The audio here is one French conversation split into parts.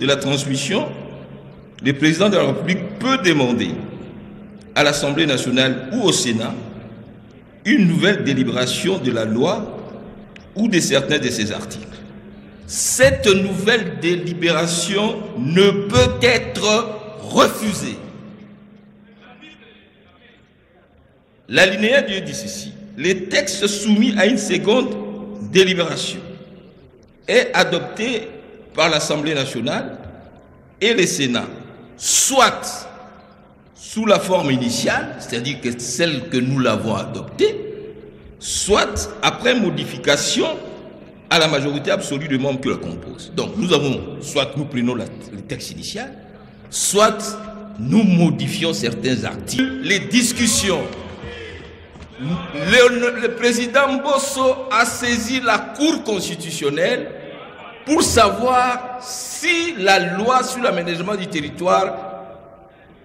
de la transmission, le président de la République peut demander à l'Assemblée nationale ou au Sénat une nouvelle délibération de la loi ou de certains de ses articles. Cette nouvelle délibération ne peut être refusée. L'alinéa 2 dit ceci: les textes soumis à une seconde délibération est adopté par l'Assemblée nationale et le Sénat, soit sous la forme initiale, c'est-à-dire que celle que nous l'avons adoptée, soit après modification à la majorité absolue des membres qui la composent. Donc nous avons, soit nous prenons le texte initial, soit nous modifions certains articles. Les discussions. Le président Mbosso a saisi la Cour constitutionnelle pour savoir si la loi sur l'aménagement du territoire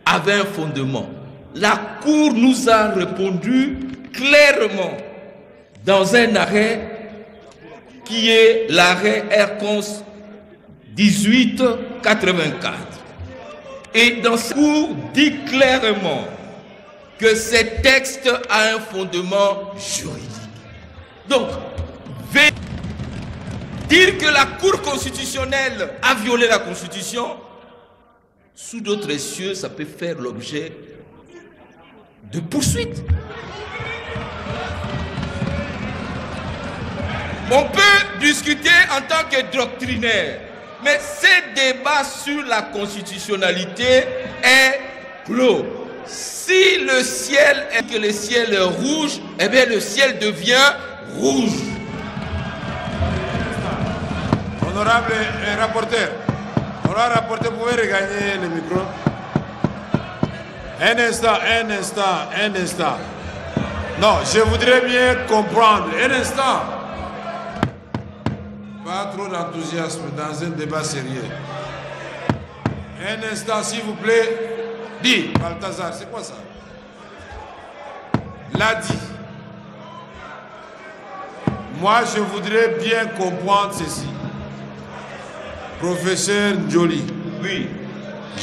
avait un fondement. La Cour nous a répondu clairement dans un arrêt qui est l'arrêt Aircons 1884. Et dans ce cours dit clairement que ce texte a un fondement juridique. Donc, dire que la Cour constitutionnelle a violé la Constitution, sous d'autres cieux, ça peut faire l'objet de poursuites. On peut discuter en tant que doctrinaire, mais ce débat sur la constitutionnalité est clos. Si le ciel est que le ciel est rouge, eh bien le ciel devient rouge. Honorable rapporteur, vous pouvez regagner le micro. Un instant. Non, je voudrais bien comprendre. Un instant. Pas trop d'enthousiasme dans un débat sérieux. Un instant, s'il vous plaît. Dis, Balthazar, c'est quoi ça? L'a dit. Moi, je voudrais bien comprendre ceci. Professeur Njoli. Oui.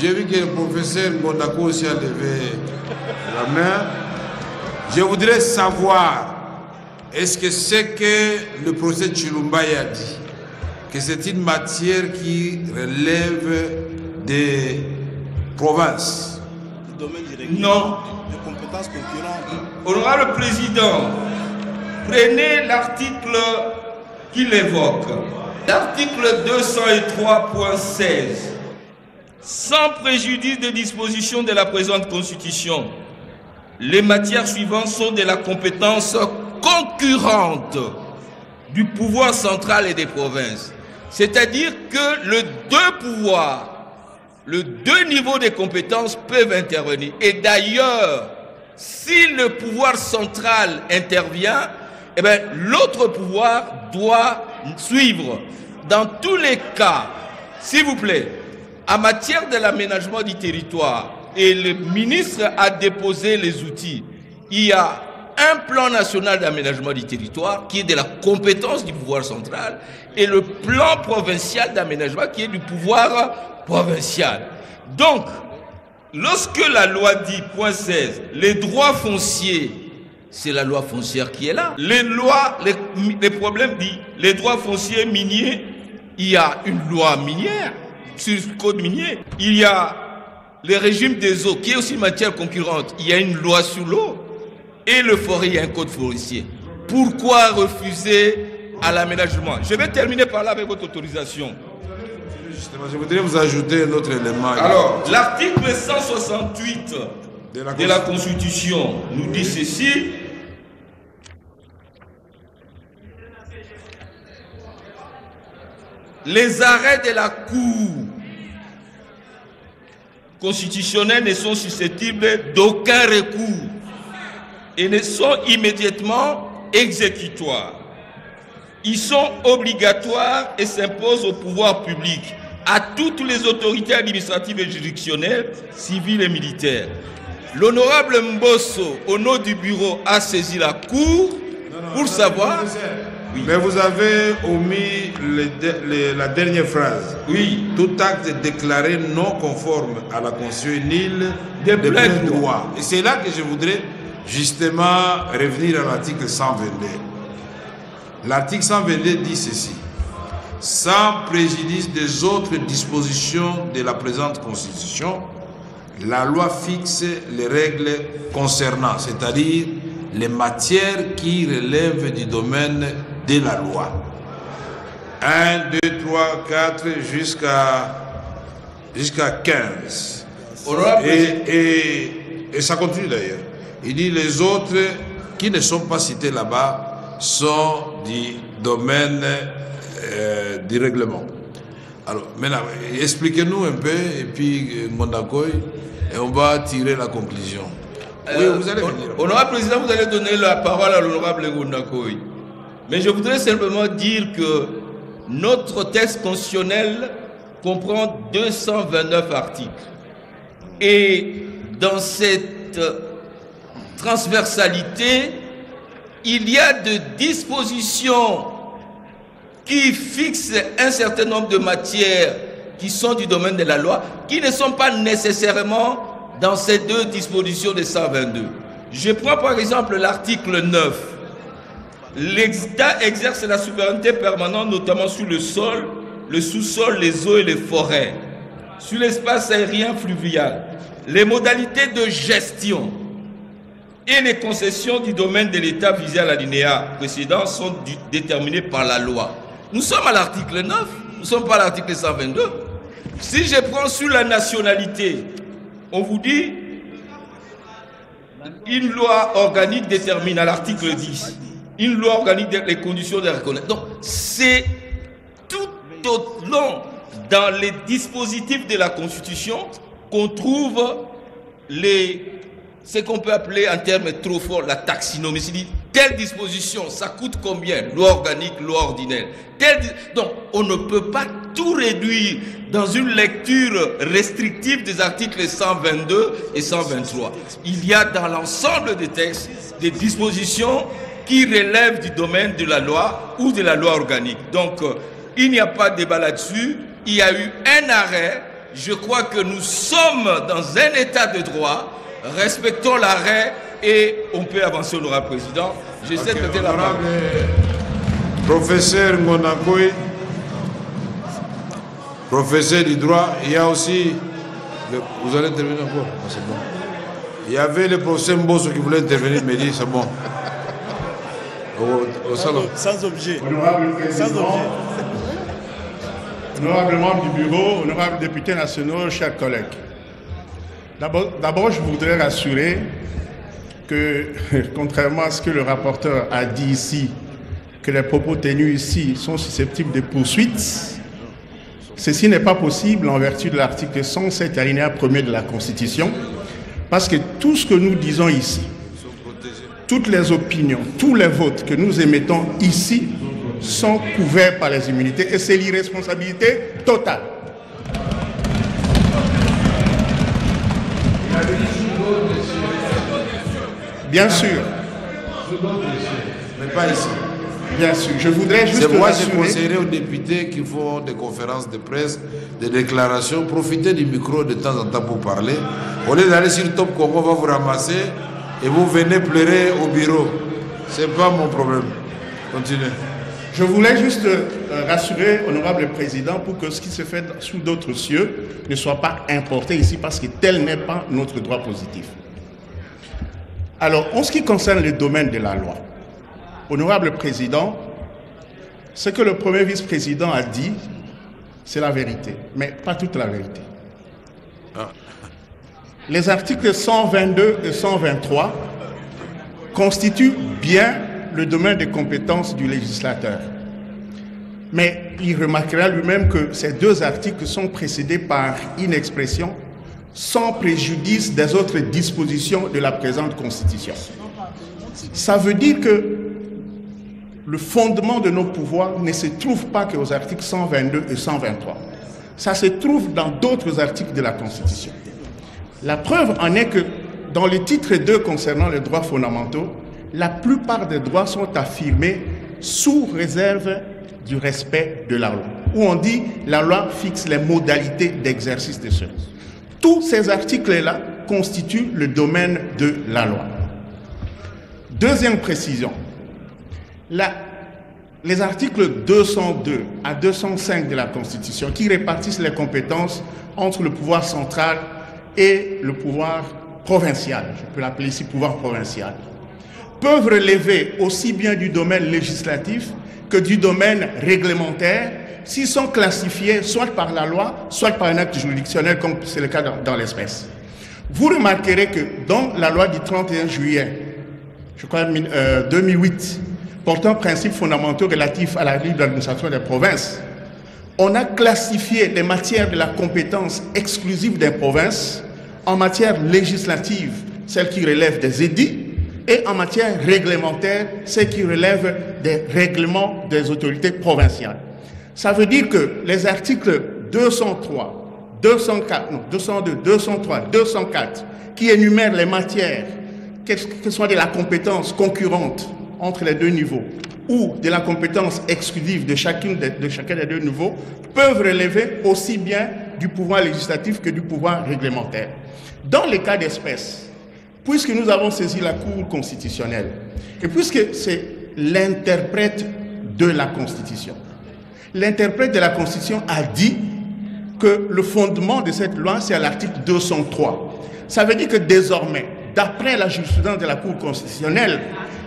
J'ai vu que le professeur Gondako aussi a levé la main. Je voudrais savoir, est-ce que c'est que le professeur Chilumbaye a dit, que c'est une matière qui relève des provinces? Non. De compétences concurrentes. Honorable Président, prenez l'article qu'il évoque. L'article 203.16. Sans préjudice des dispositions de la présente Constitution, les matières suivantes sont de la compétence concurrente du pouvoir central et des provinces. C'est-à-dire que les deux niveaux de compétences peuvent intervenir. Et d'ailleurs, si le pouvoir central intervient, eh bien, l'autre pouvoir doit suivre. Dans tous les cas, s'il vous plaît, en matière de l'aménagement du territoire, et le ministre a déposé les outils, il y a un plan national d'aménagement du territoire qui est de la compétence du pouvoir central et le plan provincial d'aménagement qui est du pouvoir provincial. Donc, lorsque la loi dit, point 16, les droits fonciers, c'est la loi foncière qui est là. Les problèmes disent, les droits fonciers miniers, il y a une loi minière sur le code minier. Il y a le régime des eaux qui est aussi matière concurrente. Il y a une loi sur l'eau. Et le forêt, il y a un code forestier. Pourquoi refuser à l'aménagement? Je vais terminer par là avec votre autorisation. Justement, je voudrais vous ajouter un autre élément. Alors, l'article 168 de la Constitution nous dit ceci. Les arrêts de la Cour constitutionnelle ne sont susceptibles d'aucun recours et ne sont immédiatement exécutoires. Ils sont obligatoires et s'imposent au pouvoir public, à toutes les autorités administratives et juridictionnelles, civiles et militaires. L'honorable Mbosso, au nom du bureau, a saisi la Cour pour savoir... Oui. Mais vous avez omis la dernière phrase. Oui. Tout acte déclaré non conforme à la Constitution est nul De de plein plein droit. droit. Et c'est là que je voudrais justement revenir à l'article 122. L'article 122 dit ceci. Sans préjudice des autres dispositions de la présente Constitution, la loi fixe les règles concernant, c'est-à-dire les matières qui relèvent du domaine de la loi. 1, 2, 3, 4 jusqu'à 15. Et ça continue d'ailleurs. Il dit les autres qui ne sont pas cités là-bas sont du domaine du règlement. Alors maintenant, expliquez-nous un peu et puis Mondakoy, et on va tirer la conclusion. Oui, vous allez venir. Honorable Président, vous allez donner la parole à l'honorable Mondakoy. Mais je voudrais simplement dire que notre texte constitutionnel comprend 229 articles. Et dans cette transversalité, il y a des dispositions qui fixent un certain nombre de matières qui sont du domaine de la loi, qui ne sont pas nécessairement dans ces deux dispositions de 122. Je prends par exemple l'article 9. L'État exerce la souveraineté permanente, notamment sur le sol, le sous-sol, les eaux et les forêts, sur l'espace aérien fluvial. Les modalités de gestion et les concessions du domaine de l'État visé à l'alinéa précédent sont déterminées par la loi. Nous sommes à l'article 9, nous ne sommes pas à l'article 122. Si je prends sur la nationalité, on vous dit une loi organique détermine à l'article 10. Une loi organique les conditions de reconnaissance. Donc, c'est tout au long dans les dispositifs de la Constitution qu'on trouve ce qu'on peut appeler en termes trop forts la taxinomie. C'est-à-dire, telle disposition, ça coûte combien? Loi organique, loi ordinaire. Donc, on ne peut pas tout réduire dans une lecture restrictive des articles 122 et 123. Il y a dans l'ensemble des textes des dispositions qui relèvent du domaine de la loi ou de la loi organique. Donc, il n'y a pas de débat là-dessus. Il y a eu un arrêt. Je crois que nous sommes dans un état de droit. Respectons l'arrêt et on peut avancer, honorable président. J'essaie de traiter la parole. Professeur Mondakoy, professeur du droit, il y a aussi... Vous allez intervenir encore? C'est bon. Il y avait le professeur Mbosso qui voulait intervenir, mais dit c'est bon. Au salon. Sans objet. Honorable président, Sans objet. honorable membre du bureau, honorable député national, chers collègues. D'abord, je voudrais rassurer que, contrairement à ce que le rapporteur a dit ici, que les propos tenus ici sont susceptibles de poursuites, ceci n'est pas possible en vertu de l'article 107 alinéa 1er de la Constitution, parce que tout ce que nous disons ici, toutes les opinions, tous les votes que nous émettons ici sont couverts par les immunités et c'est l'irresponsabilité totale. Bien sûr. Mais pas ici. Bien sûr. Je voudrais juste C'est moi qui rassurer. conseillerais aux députés qui font des conférences de presse, des déclarations, profitez du micro de temps en temps pour parler. Au lieu d'aller sur Top Congo, on va vous ramasser et vous venez pleurer au bureau. C'est pas mon problème. Continuez. Je voulais juste rassurer, honorable président, pour que ce qui se fait sous d'autres cieux ne soit pas importé ici, parce que tel n'est pas notre droit positif. Alors, en ce qui concerne le domaine de la loi, honorable président, ce que le premier vice-président a dit, c'est la vérité, mais pas toute la vérité. Les articles 122 et 123 constituent bien le domaine de compétences du législateur. Mais il remarquera lui-même que ces deux articles sont précédés par une expression sans préjudice des autres dispositions de la présente Constitution. Ça veut dire que le fondement de nos pouvoirs ne se trouve pas qu'aux articles 122 et 123. Ça se trouve dans d'autres articles de la Constitution. La preuve en est que dans le titre 2 concernant les droits fondamentaux, la plupart des droits sont affirmés sous réserve du respect de la loi, où on dit la loi fixe les modalités d'exercice de cela. Tous ces articles-là constituent le domaine de la loi. Deuxième précision, les articles 202 à 205 de la Constitution qui répartissent les compétences entre le pouvoir central et le pouvoir provincial, je peux l'appeler ici pouvoir provincial, peuvent relever aussi bien du domaine législatif que du domaine réglementaire s'ils sont classifiés soit par la loi, soit par un acte juridictionnel comme c'est le cas dans l'espèce. Vous remarquerez que dans la loi du 31 juillet, je crois 2008, portant principes fondamentaux relatifs à la libre administration des provinces, on a classifié les matières de la compétence exclusive des provinces en matière législative, celles qui relèvent des édits, et en matière réglementaire, celles qui relèvent des règlements des autorités provinciales. Ça veut dire que les articles 203, 204, non, 202, 203, 204, qui énumèrent les matières, que soit de la compétence concurrente entre les deux niveaux ou de la compétence exclusive de chacun des deux niveaux, peuvent relever aussi bien du pouvoir législatif que du pouvoir réglementaire. Dans les cas d'espèce, puisque nous avons saisi la Cour constitutionnelle, et puisque c'est l'interprète de la Constitution, l'interprète de la Constitution a dit que le fondement de cette loi, c'est à l'article 203. Ça veut dire que désormais, d'après la jurisprudence de la Cour constitutionnelle,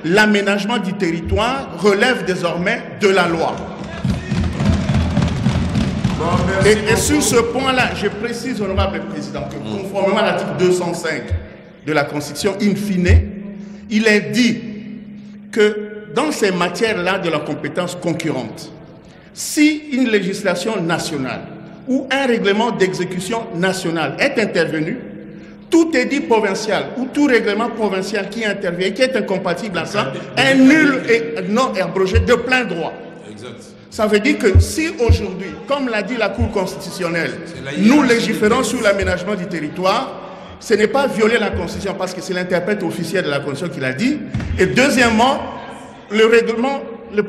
l'aménagement du territoire relève désormais de la loi. Bon, et sur ce point-là, je précise, honorable président, que conformément à l'article 205 de la Constitution, in fine, il est dit que dans ces matières-là de la compétence concurrente, si une législation nationale ou un règlement d'exécution nationale est intervenu, tout édit provincial ou tout règlement provincial qui intervient, qui est incompatible à ça, est nul et non abrogé de plein droit. Exact. Ça veut dire que si aujourd'hui, comme l'a dit la Cour constitutionnelle, nous légiférons sur l'aménagement du territoire, ce n'est pas violer la Constitution parce que c'est l'interprète officiel de la Constitution qui l'a dit. Et deuxièmement, le règlement,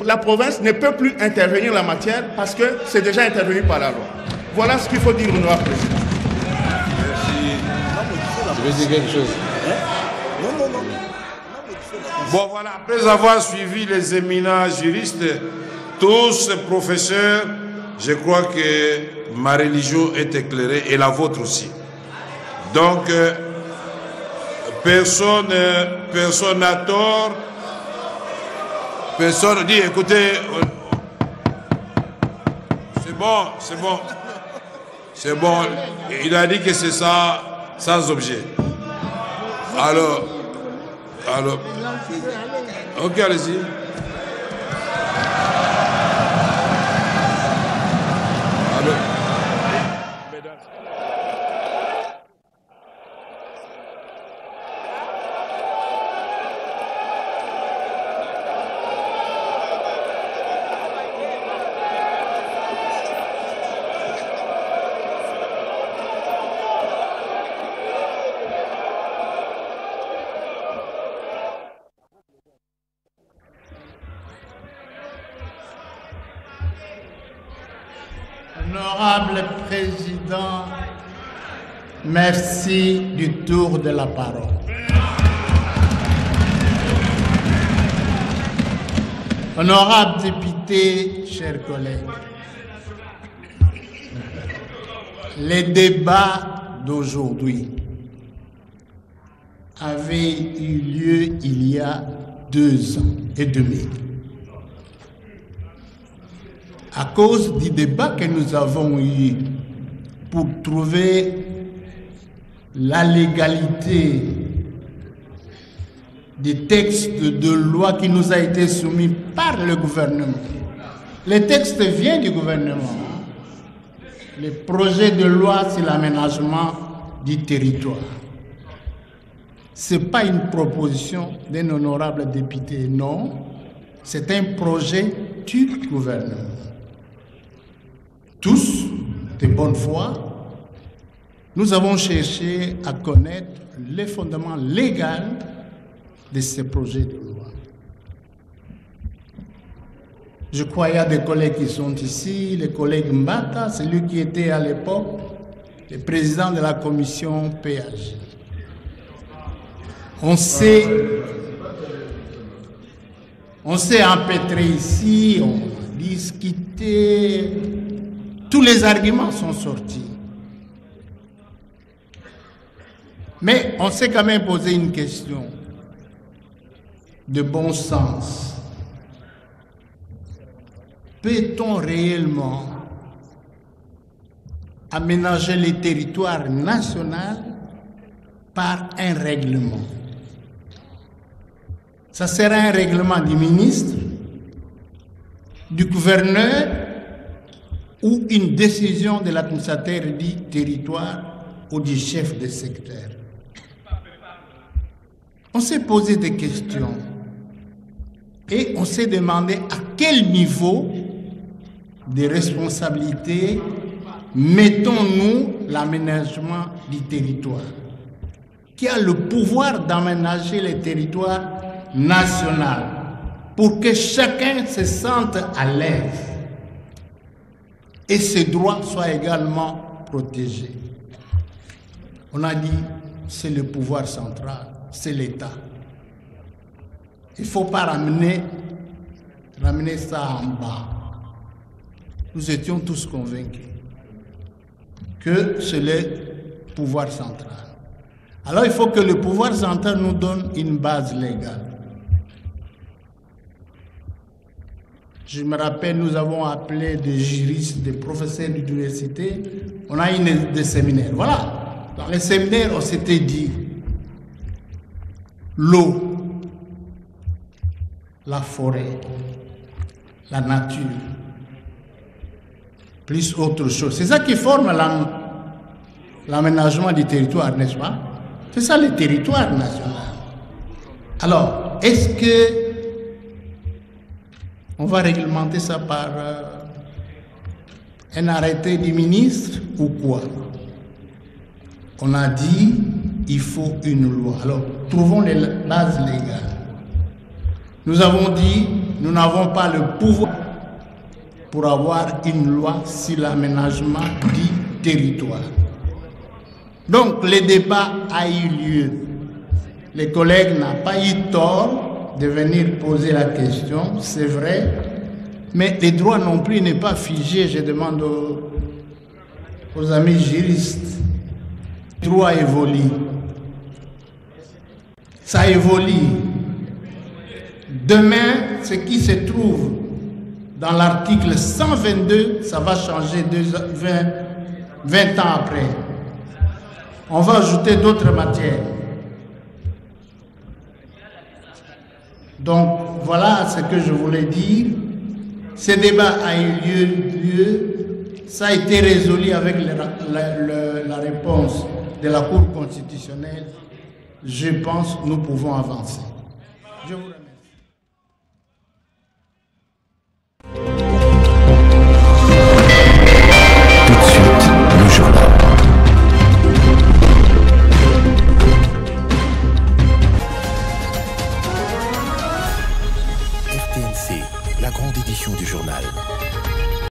la province ne peut plus intervenir en la matière parce que c'est déjà intervenu par la loi. Voilà ce qu'il faut dire au noir président. Je vais dire quelque chose. Non. Bon, voilà, après avoir suivi les éminents juristes, tous professeurs, je crois que ma religion est éclairée et la vôtre aussi. Donc, personne n'a tort. Personne dit, écoutez, c'est bon. Il a dit que c'est ça. Sans objet. Alors, ok, allez-y. Honorable Président, merci du tour de la parole. Honorables députés, chers collègues, les débats d'aujourd'hui avaient eu lieu il y a 2 ans et demi. À cause du débat que nous avons eu pour trouver la légalité des textes de loi qui nous a été soumis par le gouvernement. Les textes viennent du gouvernement. Le projet de loi, c'est l'aménagement du territoire. Ce n'est pas une proposition d'un honorable député, non. C'est un projet du gouvernement. Tous, de bonne foi, nous avons cherché à connaître les fondements légaux de ces projets de loi. Je crois qu'il y a des collègues qui sont ici, les collègues Mbata, c'est lui qui était à l'époque le président de la commission PAJ. On s'est empêtré ici, on a discuté, tous les arguments sont sortis. Mais on s'est quand même posé une question de bon sens. Peut-on réellement aménager les territoires nationaux par un règlement? Ça sera un règlement du ministre, du gouverneur ou une décision de l'administrateur du territoire ou du chef de secteur. On s'est posé des questions et on s'est demandé à quel niveau de responsabilité mettons-nous l'aménagement du territoire? Qui a le pouvoir d'aménager les territoires nationaux pour que chacun se sente à l'aise et ses droits soient également protégés? On a dit c'est le pouvoir central, c'est l'État. Il ne faut pas ramener ça en bas. Nous étions tous convaincus que c'est le pouvoir central. Alors il faut que le pouvoir central nous donne une base légale. Je me rappelle, nous avons appelé des juristes, des professeurs d'université, on a eu des séminaires. Voilà, dans les séminaires, on s'était dit l'eau, la forêt, la nature, plus autre chose. C'est ça qui forme l'aménagement du territoire, n'est-ce pas? C'est ça le territoire national. Alors, est-ce que on va réglementer ça par un arrêté du ministre ou quoi? On a dit il faut une loi. Alors, trouvons les bases légales. Nous avons dit nous n'avons pas le pouvoir pour avoir une loi sur l'aménagement du territoire. Donc, le débat a eu lieu. Les collègues n'ont pas eu tort de venir poser la question, c'est vrai, mais les droits non plus n'est pas figé. Je demande aux amis juristes. Le droit évolue. Ça évolue. Demain, ce qui se trouve dans l'article 122, ça va changer 20 ans après. On va ajouter d'autres matières. Donc, voilà ce que je voulais dire. Ce débat a eu lieu. Ça a été résolu avec la réponse de la Cour constitutionnelle. Je pense que nous pouvons avancer. Je vous remercie.